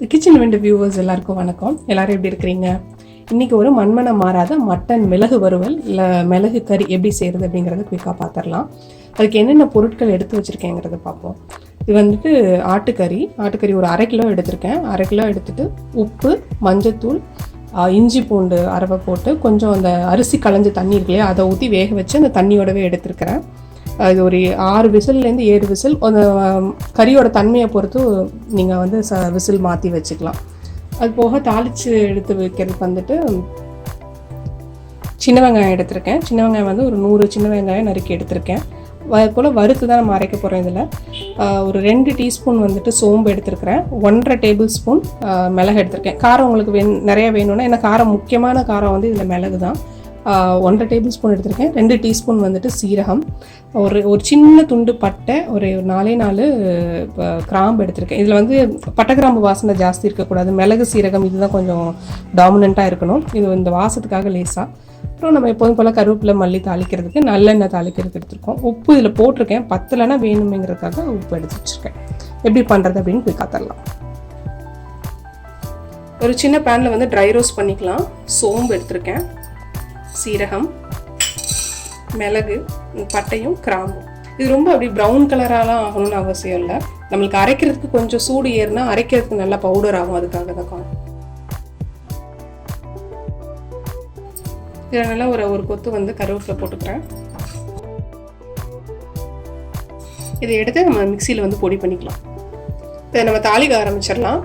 Kitchen விண்டு viewers எல்லாருக்கும் வணக்கம். எல்லாரும் எப்படி இருக்கிறீங்க? இன்றைக்கி ஒரு மண்மனம் மாறாத மட்டன் மிளகு வறுவல் இல்லை மிளகு கறி எப்படி செய்கிறது அப்படிங்கிறத குயிக்காக பார்த்துடலாம். அதுக்கு என்னென்ன பொருட்கள் எடுத்து வச்சுருக்கேங்கிறத பார்ப்போம். இது வந்துட்டு ஆட்டுக்கறி ஒரு 1/2 கிலோ எடுத்திருக்கேன். 1/2 கிலோ எடுத்துகிட்டு உப்பு, மஞ்சத்தூள், இஞ்சி பூண்டு அரவை போட்டு கொஞ்சம் அந்த அரிசி களைஞ்ச தண்ணி இருக்கு இல்லையா, அதை ஊற்றி வேக வச்சு அந்த தண்ணியோடவே எடுத்துருக்கிறேன். இது ஒரு 6 விசில்லேருந்து 7 விசில். அந்த கறியோட தன்மையை பொறுத்து நீங்கள் வந்து விசில் மாற்றி வச்சுக்கலாம். அது போக தாளித்து எடுத்து வைக்கிறதுக்கு வந்துட்டு சின்ன வெங்காயம் எடுத்திருக்கேன். சின்ன வெங்காயம் வந்து ஒரு 100 சின்ன வெங்காயம் நறுக்கி எடுத்திருக்கேன். அது போல் வறுத்து தான் நம்ம அரைக்க போகிறோம். இதில் ஒரு 2 டீஸ்பூன் வந்துட்டு சோம்பு எடுத்துருக்கிறேன். 1.5 டேபிள் ஸ்பூன் மிளகு எடுத்திருக்கேன். காரம் உங்களுக்கு நிறையா வேணும்னா, ஏன்னா காரம் முக்கியமான காரம் வந்து இதில் மிளகு தான். 1.5 டேபிள் ஸ்பூன் எடுத்திருக்கேன். 2 டீஸ்பூன் வந்துட்டு சீரகம், ஒரு சின்ன துண்டு பட்டை, ஒரு 4 கிராம்பு எடுத்திருக்கேன். இதில் வந்து பட்டை கிராம்பு வாசனை ஜாஸ்தி இருக்கக்கூடாது. மிளகு சீரகம் இதுதான் கொஞ்சம் டாமினண்ட்டாக இருக்கணும். இது இந்த வாசத்துக்காக லேசாக. அப்புறம் நம்ம எப்போதும் போல் கருவேப்பிலை, மல்லி தாளிக்கிறதுக்கு நல்லெண்ணெய் தாளிக்கிறதுக்கு எடுத்துருக்கோம். உப்பு இதில் போட்டிருக்கேன், பத்தலைன்னா வேணுமேங்கிறதுக்காக உப்பு எடுத்து வச்சுருக்கேன். எப்படி பண்ணுறது அப்படின்னு போய் காத்தரலாம். ஒரு சின்ன பேனில் வந்து ட்ரை ரோஸ்ட் பண்ணிக்கலாம். சோம்பு எடுத்திருக்கேன், சீரகம், மிளகு, பட்டையும் கிராம்பும். இது ரொம்ப அப்படி ப்ரௌன் கலராலாம் ஆகணும்னு அவசியம் இல்லை. நம்மளுக்கு அரைக்கிறதுக்கு கொஞ்சம் சூடு ஏறுனா அரைக்கிறதுக்கு நல்லா பவுடர் ஆகும். அதுக்காக தான் இதில் நல்லா ஒரு கொத்து வந்து கருவேப்பிலை போட்டுக்கிறேன். இதை எடுத்து நம்ம மிக்சியில் வந்து பொடி பண்ணிக்கலாம். இதை நம்ம தாளிக்க ஆரம்பிச்சிடலாம்.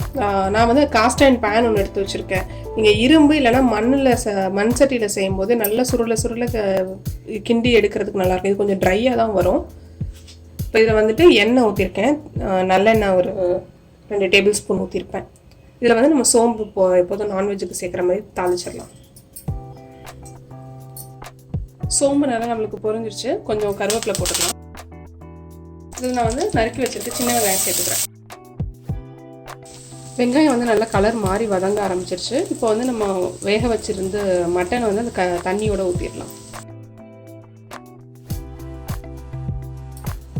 நான் வந்து காஸ்ட் அயர்ன் பேன் ஒன்று எடுத்து வச்சுருக்கேன். நீங்கள் இரும்பு இல்லைனா மண் சட்டியில் செய்யும்போது நல்லா சுருளை கிண்டி எடுக்கிறதுக்கு நல்லாயிருக்கும். இது கொஞ்சம் ட்ரையாக தான் வரும். இப்போ இதில் வந்துட்டு எண்ணெய் ஊற்றிருக்கேன். நல்லெண்ணெய் ஒரு 2 டேபிள் ஸ்பூன் ஊற்றிருப்பேன். இதில் வந்து நம்ம சோம்பு எப்போதும் நான்வெஜ்ஜுக்கு சேர்க்குற மாதிரி தாளிச்சிடலாம். சோம்பு நல்லா நம்மளுக்கு பொரிஞ்சிருச்சு. கொஞ்சம் கருவேப்பிலை போட்டுக்கலாம். இதில் நான் வந்து நறுக்கி வச்சுருக்க சின்ன வெங்காயம் சேர்த்துக்கிறேன். வெங்காயம் வந்து நல்லா கலர் மாறி வதங்க ஆரம்பிச்சிருச்சு. இப்போ வந்து நம்ம வேக வச்சுருந்து மட்டனை வந்து அந்த தண்ணியோட ஊற்றிடலாம்.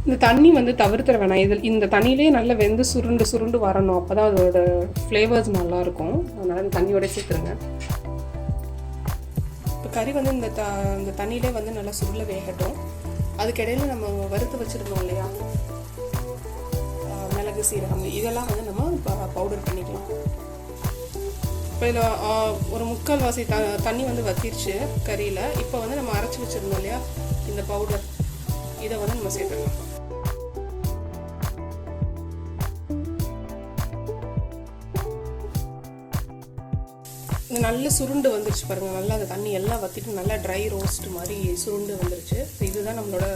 இந்த தண்ணி வந்து தவிர்த்துற வேணாம். இந்த தண்ணியிலே நல்லா வெந்து சுருண்டு வரணும். அப்போ தான் அதோட ஃப்ளேவர்ஸ் நல்லாயிருக்கும். அதனால் இந்த தண்ணியோட சேர்த்துருங்க. இப்போ கறி வந்து இந்த தண்ணியிலே வந்து நல்லா சுருள வேகட்டும். அதுக்கிடையில் நம்ம வறுத்து வச்சுருந்தோம் இல்லையா, மிளகு, சீரகம், இதெல்லாம் வந்து நம்ம பவுடர் பண்ணிக்கலாம். இப்போ இதில் ஒரு 3/4 தண்ணி வந்து வத்திருச்சு கறியில். இப்போ வந்து நம்ம அரைச்சி வச்சுருந்தோம் இல்லையா இந்த பவுடர், இதை வந்து நம்ம சேர்த்துடலாம். இது நல்ல சுருண்டு வந்துருச்சு பாருங்கள். நல்லா அந்த தண்ணி எல்லாம் வற்றிட்டு நல்லா ட்ரை ரோஸ்ட் மாதிரி சுருண்டு வந்துருச்சு. இதுதான் நம்மளோட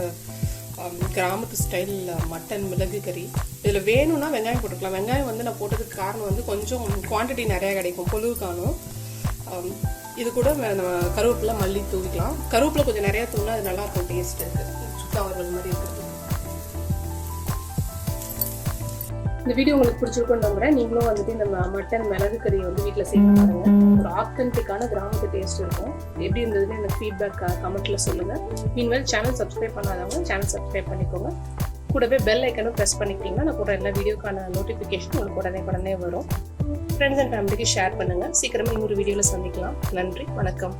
கிராமத்து ஸ்டைல் மட்டன் மிளகு கறி. இதில் வேணும்னா வெங்காயம் போட்டுக்கலாம். வெங்காயம் வந்து நான் போட்டதுக்கு காரணம் வந்து கொஞ்சம் குவான்டிட்டி நிறையா கிடைக்கும், பொழுது காணும். இது கூட நம்ம கருவேப்பிலை, மல்லி தூவிக்கலாம். கருவேப்பிலை கொஞ்சம் நிறையா தூவினா அது நல்லாயிருக்கும், டேஸ்ட் இருக்குது, சுத்தா வறுவல் மாதிரி இருக்குது. இந்த வீடியோ உங்களுக்கு பிடிச்சிருக்குன்னு நம்புறேன். நீங்களும் வந்துட்டு இந்த மட்டன் மிளகு கறியை வந்து வீட்டில் செய்ய பாருங்க. ஒரு ஆத்தென்டிக்கான கிராமத்து டேஸ்ட் இருக்கும். எப்படி இருந்ததுன்னு எனக்கு ஃபீட்பேக் கமெண்ட்டில் சொல்லுங்கள். மீன்வேல் சேனல் சப்ஸ்கிரைப் பண்ணாதவங்க சேனல் சப்ஸ்கிரைப் பண்ணிக்கோங்க. கூடவே பெல் ஐக்கனும் ப்ரெஸ் பண்ணிக்கிட்டிங்கன்னா நான் போடுற எல்லா வீடியோக்கான நோட்டிஃபிகேஷன் உங்களுக்கு உடனே வரும். ஃப்ரெண்ட்ஸ் அண்ட் ஃபேமிலிக்கு ஷேர் பண்ணுங்கள். சீக்கிரமாக இன்னொரு வீடியோவில் சந்திக்கலாம். நன்றி, வணக்கம்.